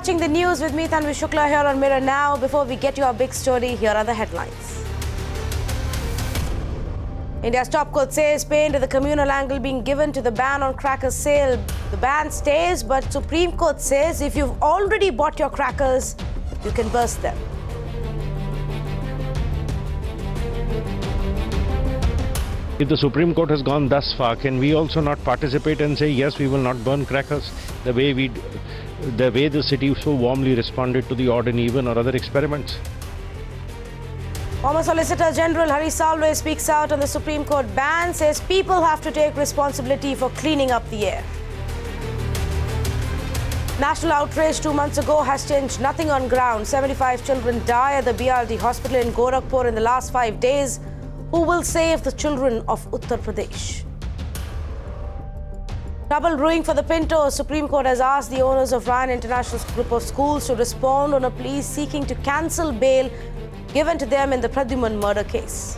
watching the news with me, Tanvi Shukla, here on Mirror Now. Before we get to our big story, here are the headlines. India's top court says pain to the communal angle being given to the ban on crackers sale. The ban stays, but Supreme Court says if you've already bought your crackers, you can burst them. If the Supreme Court has gone thus far, can we also not participate and say, yes, we will not burn crackers the way the city so warmly responded to the odd and even or other experiments? Former Solicitor General Hari Salve speaks out on the Supreme Court ban, says people have to take responsibility for cleaning up the air. National outrage 2 months ago has changed nothing on ground. 75 children die at the BRD hospital in Gorakhpur in the last 5 days. Who will save the children of Uttar Pradesh? Trouble brewing for the Pinto. Supreme Court has asked the owners of Ryan International's group of schools to respond on a plea seeking to cancel bail given to them in the Pradyuman murder case.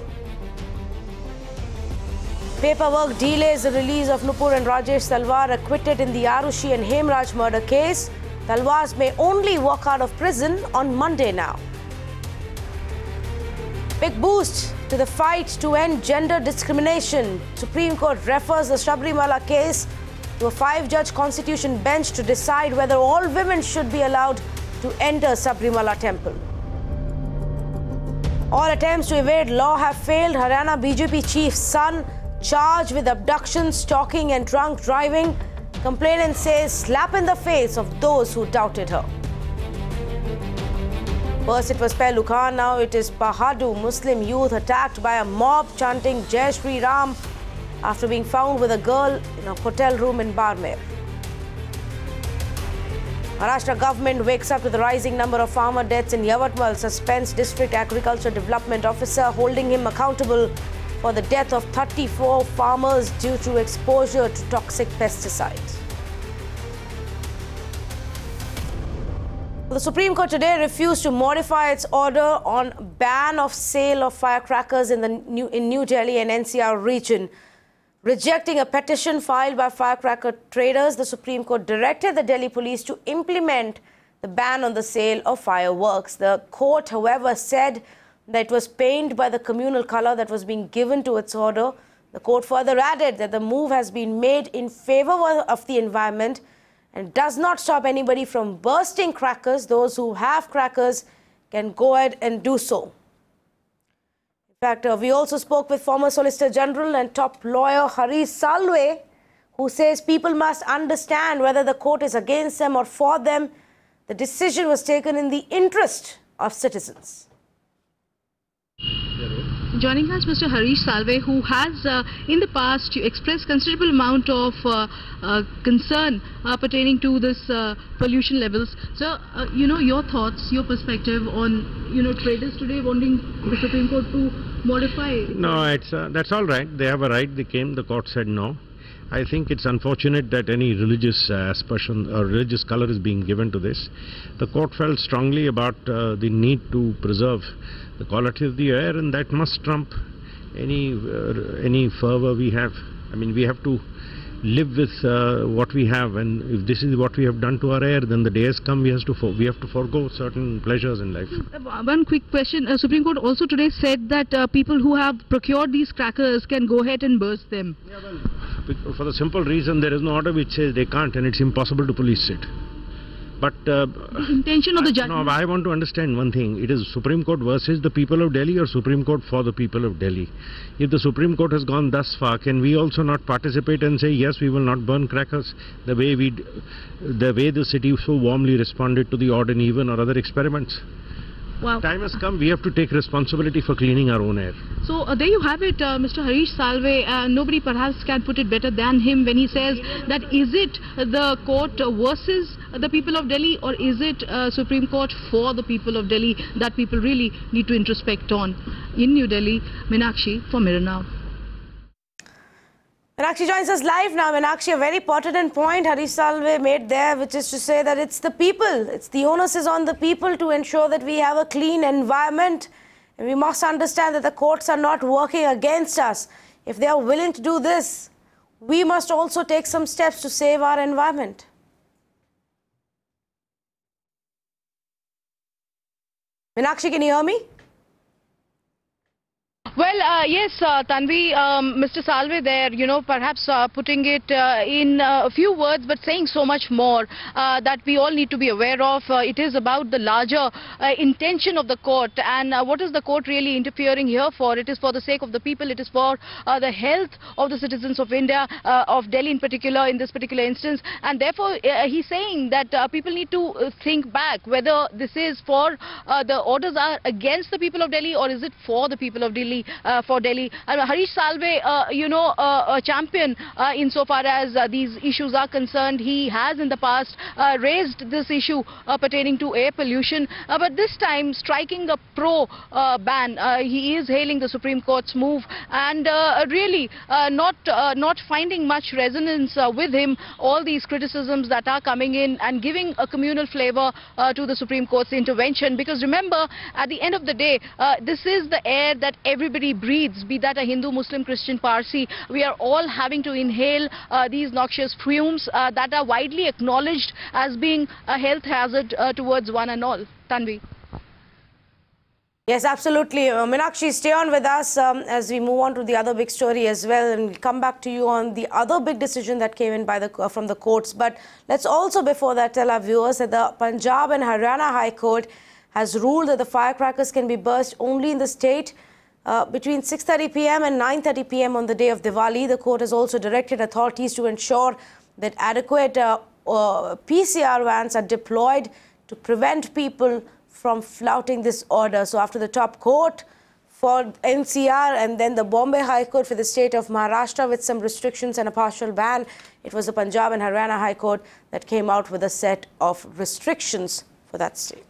Paperwork delays the release of Nupur and Rajesh Talwar acquitted in the Arushi and Hemraj murder case. Talwars may only walk out of prison on Monday now. Big boost to the fight to end gender discrimination. Supreme Court refers the Sabarimala case to a 5-judge constitution bench to decide whether all women should be allowed to enter Sabarimala temple. All attempts to evade law have failed. Haryana BJP chief's son charged with abduction, stalking and drunk driving. Complainant says slap in the face of those who doubted her. First it was Pehlu Khan, now it is Pahadu. Muslim youth attacked by a mob chanting Jai Shri Ram after being found with a girl in a hotel room in Barmer. Maharashtra government wakes up to the rising number of farmer deaths in Yavatmal, suspends district agriculture development officer, holding him accountable for the death of 34 farmers due to exposure to toxic pesticides. The Supreme Court today refused to modify its order on ban of sale of firecrackers in New Delhi and NCR region. Rejecting a petition filed by firecracker traders, the Supreme Court directed the Delhi police to implement the ban on the sale of fireworks. The court, however, said that it was pained by the communal color that was being given to its order. The court further added that the move has been made in favor of the environment and does not stop anybody from bursting crackers. Those who have crackers can go ahead and do so. In fact, we also spoke with former Solicitor General and top lawyer Hari Salve, who says people must understand whether the court is against them or for them. The decision was taken in the interest of citizens. Joining us, Mr. Harish Salve, who has in the past expressed considerable amount of concern pertaining to this pollution levels. So, your thoughts, your perspective on, traders today wanting the Supreme Court to modify. No, that's all right. They have a right. They came. The court said no. I think it's unfortunate that any religious aspersion or religious color is being given to this. The court felt strongly about the need to preserve the quality of the air, and that must trump any fervor we have. I mean, we have to live with what we have, and if this is what we have done to our air, then the day has come we have to forego certain pleasures in life. One quick question. Supreme Court also today said that people who have procured these crackers can go ahead and burst them. Yeah, well, for the simple reason there is no order which says they can't, and it's impossible to police it. But the intention of the judge. No, I want to understand one thing. It is Supreme Court versus the people of Delhi or Supreme Court for the people of Delhi. If the Supreme Court has gone thus far, can we also not participate and say, yes, we will not burn crackers the way the city so warmly responded to the odd and even or other experiments? Wow. Time has come. We have to take responsibility for cleaning our own air. So there you have it, Mr. Harish Salve. Nobody perhaps can put it better than him when he says that is it the court versus the people of Delhi, or is it Supreme Court for the people of Delhi that people really need to introspect on. In New Delhi, Meenakshi for Mirror Now. Meenakshi joins us live now. Meenakshi, a very pertinent point Harish Salve made there, which is to say that it's the people, it's the onus is on the people to ensure that we have a clean environment. And we must understand that the courts are not working against us. If they are willing to do this, we must also take some steps to save our environment. Meenakshi, can you hear me? Well, yes, Tanvi, Mr. Salve there, perhaps putting it in a few words, but saying so much more that we all need to be aware of. It is about the larger intention of the court, and what is the court really interfering here for? It is for the sake of the people. It is for the health of the citizens of India, of Delhi in particular, in this particular instance, and therefore he's saying that people need to think back whether this is for the orders are against the people of Delhi, or is it for the people of Delhi? For Delhi. Harish Salve, a champion insofar as these issues are concerned. He has in the past raised this issue pertaining to air pollution, but this time striking a pro-ban. He is hailing the Supreme Court's move and really not finding much resonance with him. All these criticisms that are coming in and giving a communal flavor to the Supreme Court's intervention. Because remember, at the end of the day, this is the air that everybody breathes, be that a Hindu, Muslim, Christian, Parsi. We are all having to inhale these noxious fumes that are widely acknowledged as being a health hazard towards one and all. Tanvi. Yes, absolutely. Meenakshi, stay on with us as we move on to the other big story as well, and we'll come back to you on the other big decision that came in from the courts. But let's also, before that, tell our viewers that the Punjab and Haryana High Court has ruled that the firecrackers can be burst only in the state between 6:30 p.m. and 9:30 p.m. on the day of Diwali. The court has also directed authorities to ensure that adequate PCR vans are deployed to prevent people from flouting this order. So after the top court for NCR and then the Bombay High Court for the state of Maharashtra with some restrictions and a partial ban, it was the Punjab and Haryana High Court that came out with a set of restrictions for that state.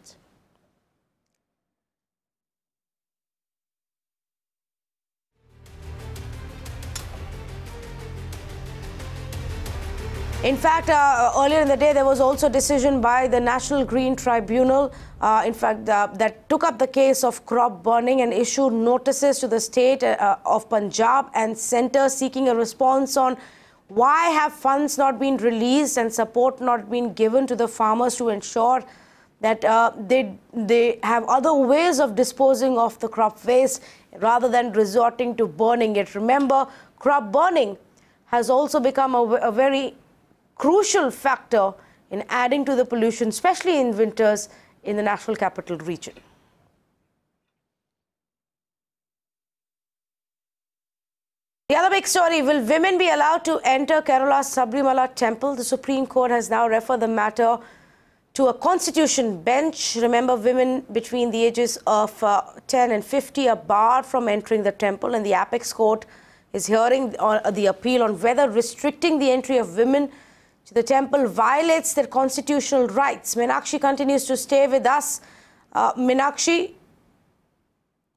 In fact, earlier in the day, there was also a decision by the National Green Tribunal, that took up the case of crop burning and issued notices to the state of Punjab and centre seeking a response on why have funds not been released and support not been given to the farmers to ensure that they have other ways of disposing of the crop waste rather than resorting to burning it. Remember, crop burning has also become a very crucial factor in adding to the pollution, especially in winters in the National Capital Region. The other big story, will women be allowed to enter Kerala's Sabarimala temple? The Supreme Court has now referred the matter to a constitution bench. Remember, women between the ages of 10 and 50 are barred from entering the temple, and the apex court is hearing the appeal on whether restricting the entry of women to the temple violates their constitutional rights. Meenakshi continues to stay with us. Meenakshi,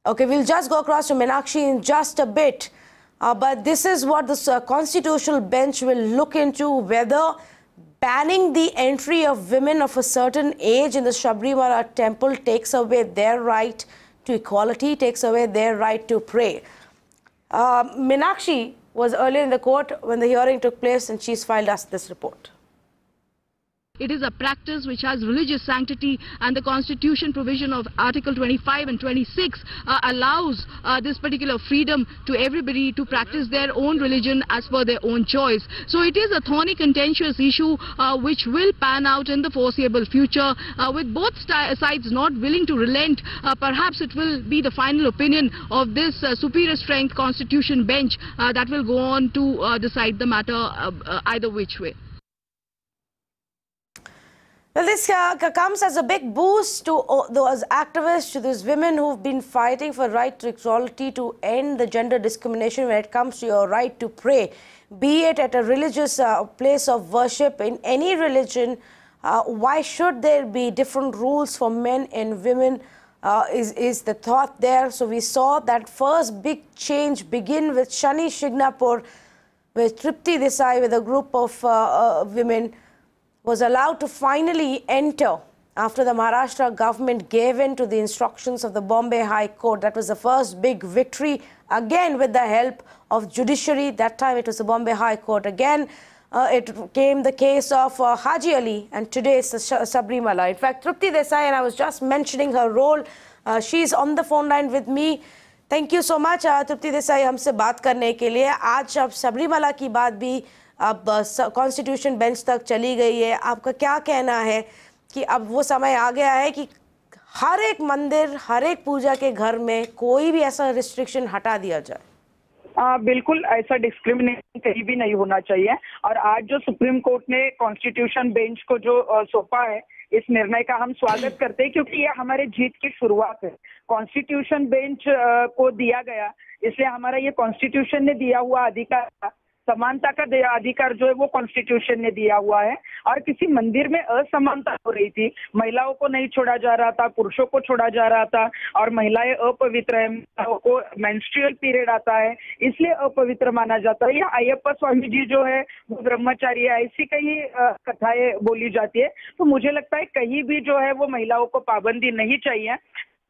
okay, we'll just go across to Meenakshi in just a bit. But this is what the constitutional bench will look into, whether banning the entry of women of a certain age in the Sabarimala temple takes away their right to equality, takes away their right to pray. Meenakshi was earlier in the court when the hearing took place, and she's filed us this report. It is a practice which has religious sanctity, and the Constitution provision of Article 25 and 26 allows this particular freedom to everybody to practice their own religion as per their own choice. So it is a thorny, contentious issue which will pan out in the foreseeable future. With both sides not willing to relent, perhaps it will be the final opinion of this superior strength Constitution bench that will go on to decide the matter either which way. Well, this comes as a big boost to those activists, to those women who've been fighting for right to equality, to end the gender discrimination when it comes to your right to pray, be it at a religious place of worship in any religion. Why should there be different rules for men and women is the thought there. So we saw that first big change begin with Shani Shignapur, with Tripti Desai, with a group of women, was allowed to finally enter after the Maharashtra government gave in to the instructions of the Bombay High Court. That was the first big victory, again with the help of judiciary. That time it was the Bombay High Court again. it came the case of Haji Ali, and today it's Sabarimala. In fact, Trupti Desai, and I was just mentioning her role. She's on the phone line with me. Thank you so much, Trupti Desai, हमसे बात करने के लिए. आज अब सबरीमाला की बात भी अब कॉन्स्टिट्यूशन बेंच तक चली गई है. आपका क्या कहना है कि अब वो समय आ गया है कि हर एक मंदिर, हर एक पूजा के घर में कोई भी ऐसा रिस्ट्रिक्शन हटा दिया जाए? बिल्कुल ऐसा डिस्क्रिमिनेशन कहीं भी नहीं होना चाहिए. और आज जो सुप्रीम कोर्ट ने कॉन्स्टिट्यूशन बेंच को जो सौंपा है, इस निर्णय का हम स्वागत करते हैं, क्योंकि ये हमारे जीत की शुरुआत है. कॉन्स्टिट्यूशन बेंच को दिया गया, इसलिए हमारा ये कॉन्स्टिट्यूशन ने दिया हुआ अधिकार, समानता का अधिकार जो है वो कॉन्स्टिट्यूशन ने दिया हुआ है. और किसी मंदिर में असमानता हो रही थी, महिलाओं को नहीं छोड़ा जा रहा था, पुरुषों को छोड़ा जा रहा था, और महिलाएं अपवित्र है, महिलाओं को मेंस्ट्रुअल पीरियड आता है इसलिए अपवित्र माना जाता है. या अयप्पा स्वामी जी जो है वो ब्रह्मचारी है, ऐसी कई कथाएं बोली जाती है. तो मुझे लगता है कहीं भी जो है वो महिलाओं को पाबंदी नहीं चाहिए.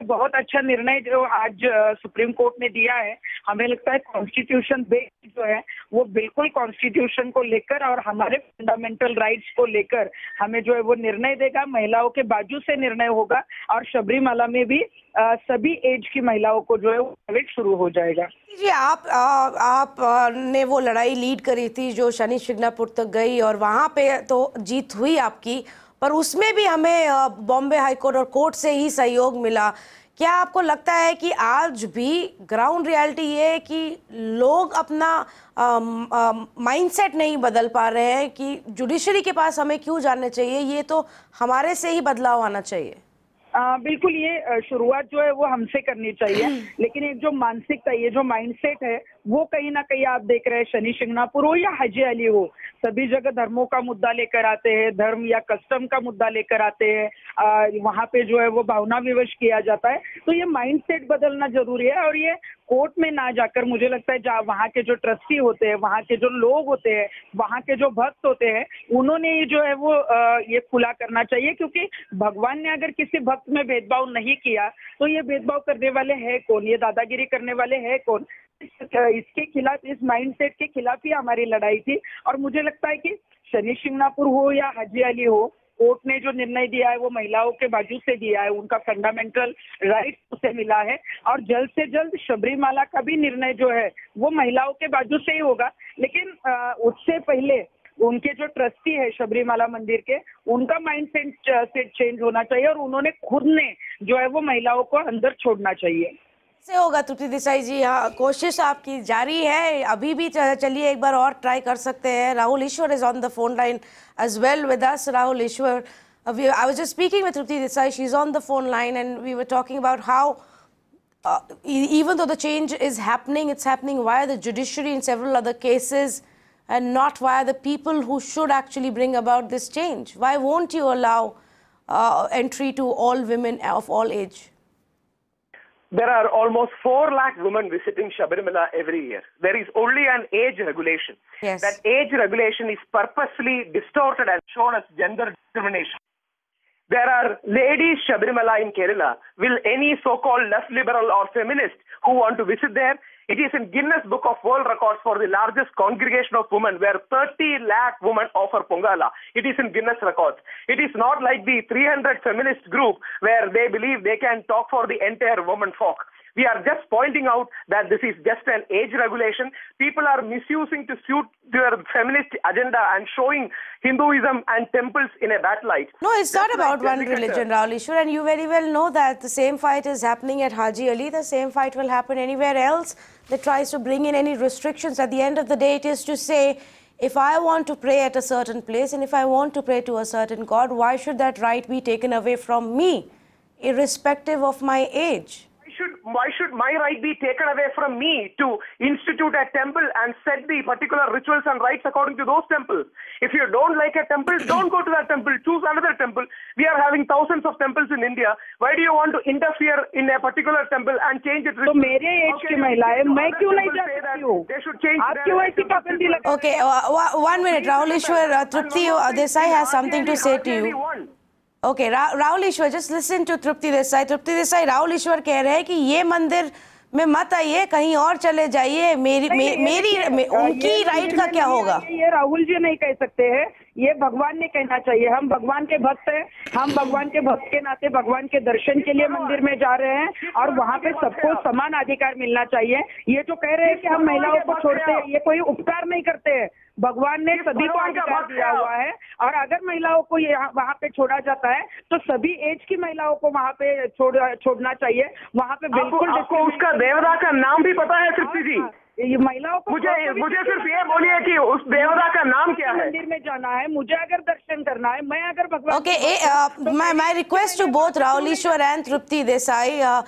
बहुत अच्छा निर्णय जो आज सुप्रीम कोर्ट ने दिया है. हमें लगता है कॉन्स्टिट्यूशन बेंच जो है वो बिल्कुल कॉन्स्टिट्यूशन को लेकर और हमारे फंडामेंटल राइट्स को लेकर हमें जो है वो निर्णय देगा. महिलाओं के बाजू से निर्णय होगा और सबरीमाला में भी सभी एज की महिलाओं को जो है वो प्रवेश शुरू हो जाएगा. जी, आप ने वो लड़ाई लीड करी थी जो शनि शिंगणापुर तक गई, और वहाँ पे तो जीत हुई आपकी, पर उसमें भी हमें बॉम्बे हाई कोर्ट और कोर्ट से ही सहयोग मिला. क्या आपको लगता है कि आज भी ग्राउंड रियलिटी ये है कि लोग अपना माइंडसेट नहीं बदल पा रहे हैं कि जुडिशरी के पास हमें क्यों जाना चाहिए, ये तो हमारे से ही बदलाव आना चाहिए? बिल्कुल, ये शुरुआत जो है वो हमसे करनी चाहिए. लेकिन एक जो मानसिकता, ये जो माइंडसेट है वो कहीं ना कहीं आप देख रहे हैं, शनि शिंगणापुर हो या हाजी अली हो, सभी जगह धर्मों का मुद्दा लेकर आते हैं, धर्म या कस्टम का मुद्दा लेकर आते हैं. वहाँ पे जो है वो भावना विवश किया जाता है. तो ये माइंडसेट बदलना जरूरी है. और ये कोर्ट में ना जाकर मुझे लगता है जहाँ वहाँ के जो ट्रस्टी होते हैं, वहाँ के जो लोग होते हैं, वहाँ के जो भक्त होते हैं, उन्होंने ही जो है वो ये खुला करना चाहिए. क्योंकि भगवान ने अगर किसी भक्त में भेदभाव नहीं किया तो ये भेदभाव करने वाले हैं कौन, ये दादागिरी करने वाले हैं कौन? इसके खिलाफ, इस माइंडसेट के खिलाफ ही हमारी लड़ाई थी. और मुझे लगता है कि शनि शिंगणापुर हो या हाजी अली हो, कोर्ट ने जो निर्णय दिया है वो महिलाओं के बाजू से दिया है, उनका फंडामेंटल राइट उसे मिला है. और जल्द से जल्द सबरीमाला का भी निर्णय जो है वो महिलाओं के बाजू से ही होगा. लेकिन उससे पहले उनके जो ट्रस्टी है सबरीमाला मंदिर के, उनका माइंडसेट चेंज होना चाहिए और उन्होंने खुद ने जो है वो महिलाओं को अंदर छोड़ना चाहिए. से होगा ट्रुप्ति देसाई जी? हाँ, कोशिश आपकी जारी है, अभी भी चलिए एक बार और ट्राई कर सकते हैं. Rahul Easwar is on the phone line as well with us. Rahul Ishwar, I was just speaking with Trupti Desai. She's on the phone line, and we were talking about how even though the change is happening, it's happening via the judiciary in several other cases and not via the people who should actually bring about this change. Why won't you allow entry to all women of all age? There are almost 4 lakh women visiting Sabarimala every year. There is only an age regulation. Yes. That age regulation is purposely distorted and shown as gender discrimination. There are ladies Sabarimala in Kerala. Will any so-called left liberal or feminist who want to visit there? It is in Guinness Book of World Records for the largest congregation of women, where 30 lakh women offer Pongala. It is in Guinness Records. It is not like the 300 feminist group where they believe they can talk for the entire woman folk. We are just pointing out that this is just an age regulation. People are misusing to suit their feminist agenda and showing Hinduism and temples in a bad light. No, it's not about one religion, Rahul Ishwar, and you very well know that the same fight is happening at Haji Ali. The same fight will happen anywhere else that tries to bring in any restrictions. At the end of the day, it is to say, if I want to pray at a certain place and if I want to pray to a certain God, why should that right be taken away from me, irrespective of my age? Why should my right be taken away from me to institute a temple and set the particular rituals and rites according to those temples? If you don't like a temple, don't go to that temple. Choose another temple. We are having thousands of temples in India. Why do you want to interfere in a particular temple and change it? तो मेरे as की महिलाएं मैं क्यों नहीं जा सकती हूँ? आप क्यों ऐसी पाबंदी लगा? Okay, 1 minute, Rahul Ishwar. Trupti Desai has something to say to you. Okay, Rahul Ishwar, just listen to Trupti Desai. Trupti Desai, Rahul Ishwar कह रहे हैं कि ये मंदिर में मत आइए, कहीं और चले जाइए, उनकी राइट का क्या होगा? ये राहुल जी नहीं कह सकते हैं, ये भगवान ने कहना चाहिए। हम भगवान के भक्त हैं, हम भगवान के भक्त के नाते भगवान के दर्शन के लिए मंदिर में जा रहे हैं और वहाँ पे सबको समान अधिकार मिलना चाहिए। ये जो कह रहे हैं कि हम महिलाओं को छोड़ते हैं, ये कोई उपकार नहीं करते हैं। भगवान ने सभी को अधिकार दिया हुआ है और अगर महिलाओं को वहाँ पे छोड़ा जाता है तो सभी एज की महिलाओं को वहाँ पे छोड़ना चाहिए। वहाँ पे बिल्कुल उसका देवता का नाम भी पता है तृप्ति जी? ये महिलाओं को मुझे सिर्फ ये बोलिए कि उस देवता का नाम क्या है? मंदिर में जाना है, मुझे अगर दर्शन करना है, मैं अगर भगवान my request to both Rahul Ishwar and Tripti Desai,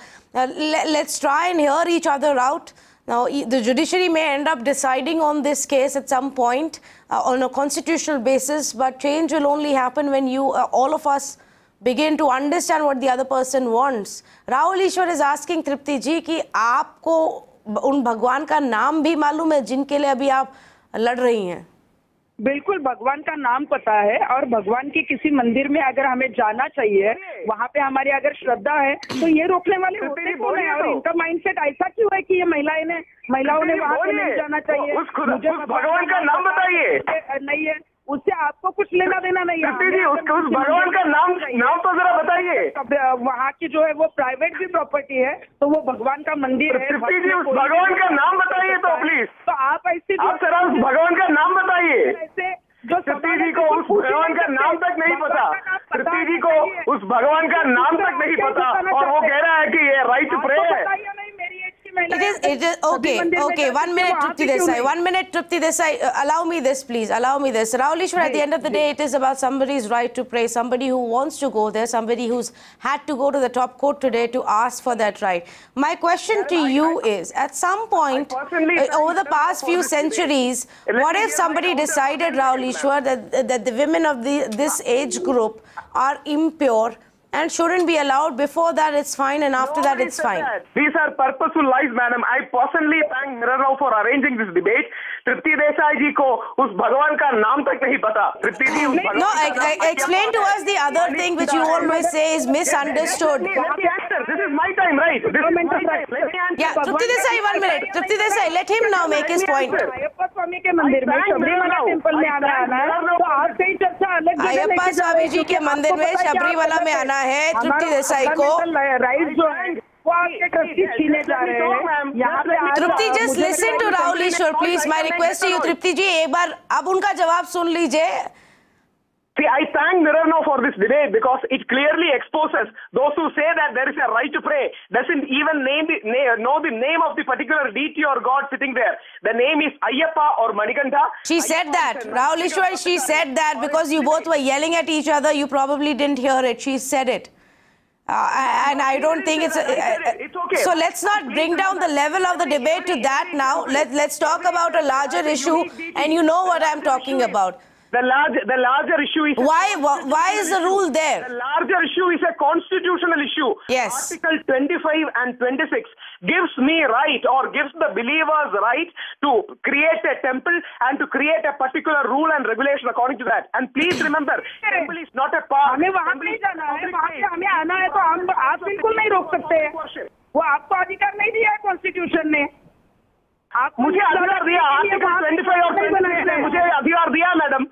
let's try and hear each other out. Now, the judiciary may end up deciding on this case at some point on a constitutional basis, but change will only happen when all of us begin to understand what the other person wants. Rahul Ishwar is asking Tripti ji कि आपको उन भगवान का नाम भी मालूम है जिनके लिए अभी आप लड़ रही हैं? बिल्कुल भगवान का नाम पता है और भगवान के किसी मंदिर में अगर हमें जाना चाहिए, वहाँ पे हमारी अगर श्रद्धा है तो ये रोकने वाले होते कौन है? और इनका माइंडसेट ऐसा क्यों है कि ये महिलाओं ने वहाँ पे नहीं जाना चाहिए? मुझे भगवान का नाम बताइए। नहीं है, उससे आपको कुछ लेना देना नहीं है। उस भगवान का नाम तो जरा बताइए। वहाँ की जो है वो प्राइवेट भी प्रॉपर्टी है, तो वो भगवान का मंदिर है। उस भगवान का नाम बताइए तो प्लीज। तो आप ऐसे उस भगवान का नाम बताइए। ऐसे जो तृप्ति जी को उस भगवान का नाम तक नहीं पता, तृप्ति जी को उस भगवान का नाम तक नहीं पता और वो कह रहा है कि ये राइट टू प्रे है। It is okay. 1 minute, Tripti Desai. 1 minute, Tripti Desai. Allow me this, please. Allow me this. Rahul Ishwar, at the end of the day, it is about somebody's right to pray. Somebody who wants to go there. Somebody who's had to go to the top court today to ask for that right. My question to you is: at some point over the past few centuries, what if somebody decided, Rahul Ishwar, that the women of this age group are impure and shouldn't be allowed? Before that it's fine, and after that it's fine. These are purposeful lies, madam. I personally thank Mirror Rao for arranging this debate. Tripti Desai ji ko us bhagwan ka naam tak nahi pata. Tripti ji no, explain to us the other thing which you always say is misunderstood. This is my time, right? Yeah, Tripti Desai, 1 minute. Tripti Desai, let him now make his point. Ayyappa Swami के मंदिर में, Sabarimala temple में आना है, तो आज से ही चर्चा अलग अयप्पा स्वामी जी के मंदिर में सबरीमला में आना है तृप्ति देसाई को। राइट जो है वो आपके ट्रस्टी छीने जा रहे हैं यहाँ पे। Trupti, just listen to Rahul Easwar please. My request to you Trupti ji, एक बार अब उनका जवाब सुन लीजिए। See, I thank Mirror Rao for this debate because it clearly exposes those who say that there is a right to pray doesn't even know the name of the particular deity or god sitting there. The name is Ayyappa or Manikantha. She said that. Rahul Ishwar, she said that because you both were yelling at each other. You probably didn't hear it. She said it. And I don't think it's okay. So let's not bring down the level of the debate to that now. Let's talk about a larger issue, and you know what I'm talking about. The larger issue is why is the rule there? The larger issue is a constitutional issue. Yes. Article 25 and 26 gives me right or gives the believers right to create a temple and to create a particular rule and regulation according to that. And please remember, temple is not a park. हमें वहाँ नहीं जाना है, वहाँ पे हमें आना है तो आप बिल्कुल नहीं रोक सकते हैं। वो आपको अधिकार नहीं दिया है कॉन्स्टिट्यूशन ने। मुझे अधिकार दिया, आर्टिकल 25 और 26 ने मुझे अधिकार दिया मैडम,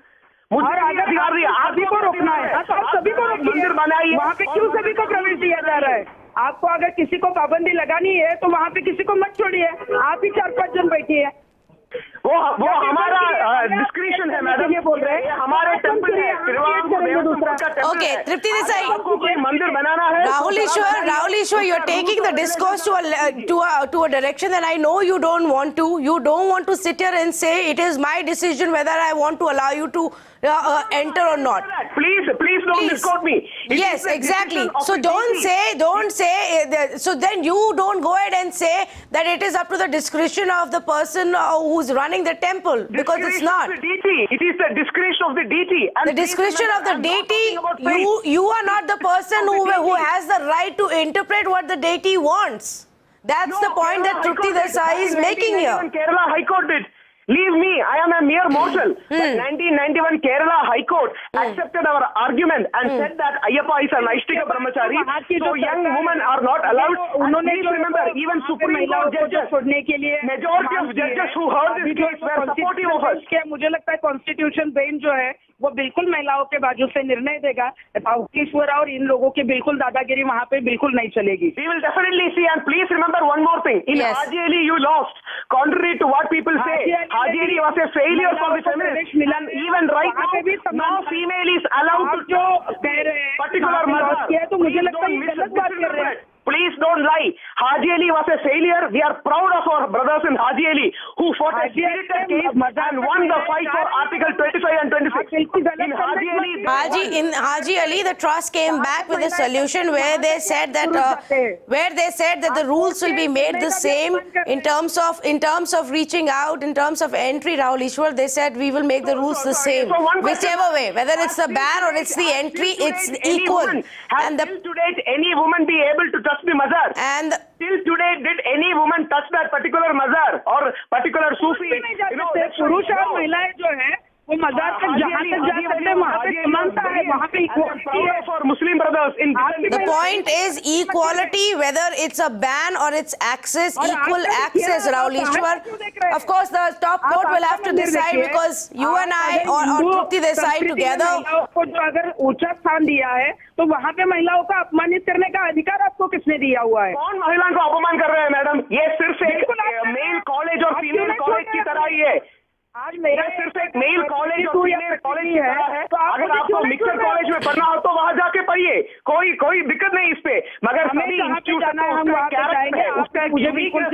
मुझे अधिकार दिया। आप सभी को रोकना है तो आप सभी को मंदिर बनाइए। वहाँ पे क्यों सभी को प्रवेश दिया जा रहा है? आपको अगर किसी को पाबंदी लगानी है तो वहाँ पे किसी को मत छोड़िए, आप ही 4-5 जन बैठिए। वो हमारा डिस्क्रिप्शन है मैडम, ये बोल रहे हैं हमारे टेंपल है। ओके तृप्ति देसाई, आपको कोई मंदिर बनाना है? Rahul Ishwar, you're taking the discourse to a direction that I know you don't want to. You don't want to sit here and say it is my decision whether I want to allow you to enter or not. Please don't misquote me. Yes, exactly. So don't say. So then you don't go ahead and say that it is up to the discretion of the person who's running the temple, because it's not. It is the discretion of the deity. The discretion of the deity. You are not the person who has the right to interpret what the deity wants. That's the point that Tripti Desai is making here. Kerala High Court did. Leave me, I am a mere mortal. But 1991 Kerala High Court accepted our argument and said that Ayyappa is a Naishtika Brahmachari, so young women are not allowed. And please remember, even Supreme Court judges, majority of judges who heard this case were supportive of us. मुझे लगता है constitution bench जो है वो बिल्कुल महिलाओं के बाजू से निर्णय देगा। ईश्वर और इन लोगों की बिल्कुल दादागिरी वहाँ पे बिल्कुल नहीं चलेगी। We will definitely see, and please remember one more thing. In Haji Ali, you lost. Contrary to what people say, Haji Ali was a failure for the feminists. And even right now, no female is allowed to particular mother. तो मुझे लगता है ये गलत बात कर रहे हैं। Please don't lie. Haji Ali was a failure. We are proud of our brothers in Haji Ali who fought a spirited case and won the fight for Article 25 and 26. In Haji Ali, the trust came back with a solution where they said that the rules will be made the same in terms of reaching out, in terms of entry. Rahul Ishwar, they said we will make the rules the same, whichever way, whether it's the ban or it's the entry, it's equal. And till today, any woman be able to touch the mazar? And till today, did any woman touch that particular mazar or particular Sufi? पुरुष और महिलाएं जो है वो मजार तक जहाँ तक जा सकते हैं वहाँ पे समानता है, वहाँ पे इक्वालिटी है for Muslim brothers in the point is equality, whether it's a ban or it's access, equal access, Rahul Ishwar. Of course, the top court will have to decide because you and I or Trupti decide together. को जो अगर ऊंचा स्थान दिया है तो वहाँ पे महिलाओं का अपमानित करने का अधिकार आपको किसने दिया हुआ है? कौन महिलाओं को अपमान कर रहे हैं मैडम? ये सिर्फ एक मेल कॉलेज और फीमेल कॉलेज की तरह ही है। आज मेरा सिर्फ एक मेल कॉलेज और फीमेल कॉलेज की तरह है। अगर आपको मिक्सर कॉलेज में पढ़ना हो तो वहाँ जाके पढ़िए, कोई दिक्कत नहीं इस पे। मगर सभी इंस्टीट्यूशन मुझे बिल्कुल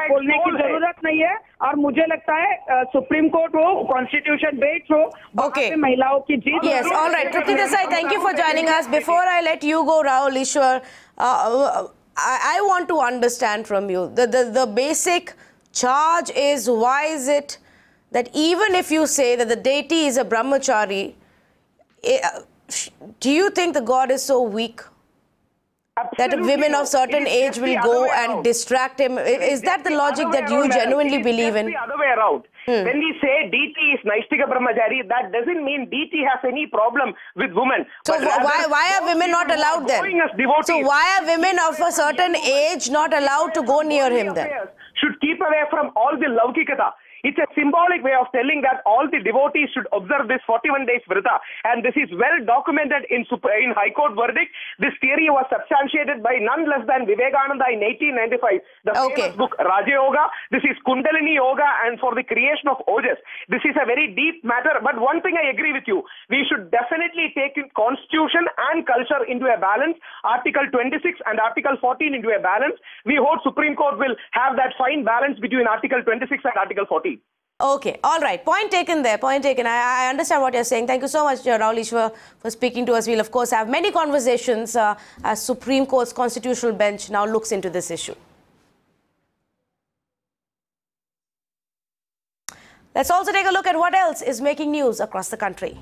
बोलने की जरूरत नहीं है और मुझे लगता है सुप्रीम कोर्ट हो, कॉन्स्टिट्यूशन बेंच हो, वहाँ पे महिलाओं की जीत। Yes, all right. Trupti Desai, thank you for joining us. Before I let you go, Rahul Ishwar, I want to understand from you the basic charge is, why is it that even if you say that the deity is a brahmachari, do you think the god is so weak that women of certain age will go and distract him? Is that the logic that you genuinely believe in? The other way around. When we say deity is Naishtika Brahmachari, that doesn't mean deity has any problem with women. So why are women not allowed then? So why are women of a certain age not allowed to go near him then? Should keep away from all the Laukikata. It's a symbolic way of telling that all the devotees should observe this 41 days vrita, and this is well documented in High Court verdict. This theory was substantiated by none less than Vivekananda in 1895. The famous book Raja Yoga. This is Kundalini Yoga and for the creation of Ojas. This is a very deep matter, but one thing I agree with you. We should definitely take constitution and culture into a balance. Article 26 and Article 14 into a balance. We hope Supreme Court will have that fine balance between Article 26 and Article 14. Okay, all right. Point taken there. Point taken. I understand what you're saying. Thank you so much, Rahul Ishwar, for speaking to us. We'll, of course, have many conversations as Supreme Court's constitutional bench now looks into this issue. Let's also take a look at what else is making news across the country.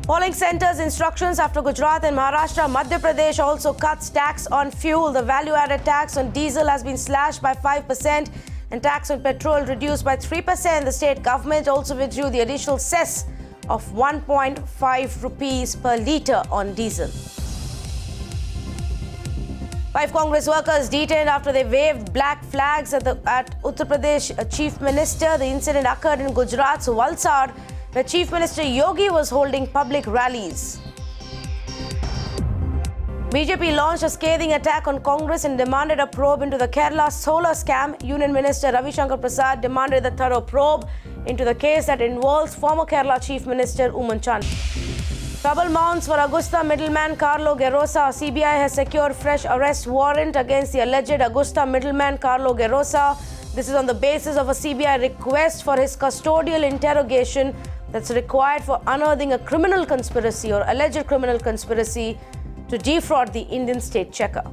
Polling centres instructions after Gujarat and Maharashtra. Madhya Pradesh also cuts tax on fuel. The value-added tax on diesel has been slashed by 5%. And tax on petrol reduced by 3%. The state government also withdrew the additional cess of 1.5 rupees per litre on diesel. 5 Congress workers detained after they waved black flags at Uttar Pradesh Chief Minister. The incident occurred in Gujarat's Valsad, where Chief Minister Yogi was holding public rallies. BJP launched a scathing attack on Congress and demanded a probe into the Kerala solar scam. Union Minister Ravi Shankar Prasad demanded a thorough probe into the case that involves former Kerala Chief Minister Oomen Chandy. Trouble mounts for Augusta middleman Carlo Gerosa. CBI has secured fresh arrest warrant against the alleged Augusta middleman Carlo Gerosa. This is on the basis of a CBI request for his custodial interrogation that's required for unearthing a criminal conspiracy or alleged criminal conspiracy to defraud the Indian state checker.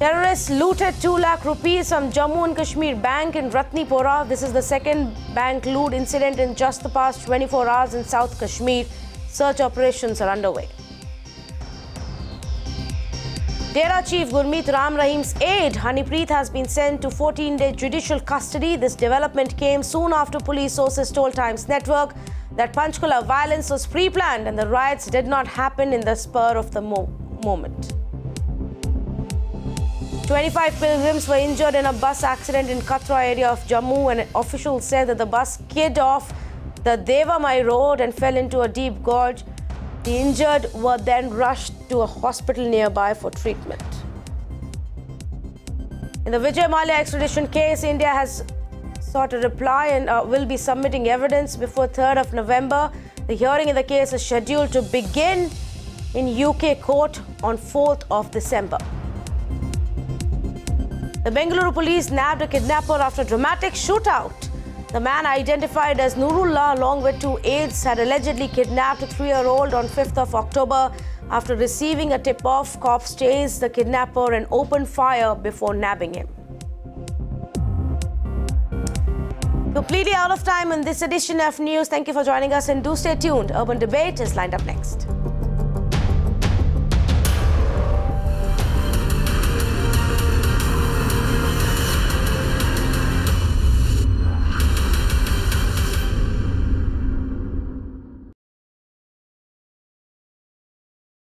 Terrorists looted 2 lakh rupees from Jammu and Kashmir Bank in Ratnipora. This is the second bank loot incident in just the past 24 hours in South Kashmir. Search operations are underway. Dera Chief Gurmeet Ram Rahim's aide, Hanipreet, has been sent to 14-day judicial custody. This development came soon after police sources told Times Network that Panchkula violence was pre-planned and the riots did not happen in the spur of the moment. 25 pilgrims were injured in a bus accident in Katra area of Jammu, and officials said that the bus skid off the Devamai road and fell into a deep gorge. The injured were then rushed to a hospital nearby for treatment. In the Vijay Mallya extradition case, India has sought a reply and will be submitting evidence before 3rd of November. The hearing in the case is scheduled to begin in UK court on 4th of December. The Bengaluru police nabbed a kidnapper after a dramatic shootout. The man, identified as Nurullah along with 2 aides, had allegedly kidnapped a 3-year-old on 5th of October. After receiving a tip-off, cops chased the kidnapper and opened fire before nabbing him. Completely out of time in this edition of news. Thank you for joining us and do stay tuned. Urban Debate is lined up next.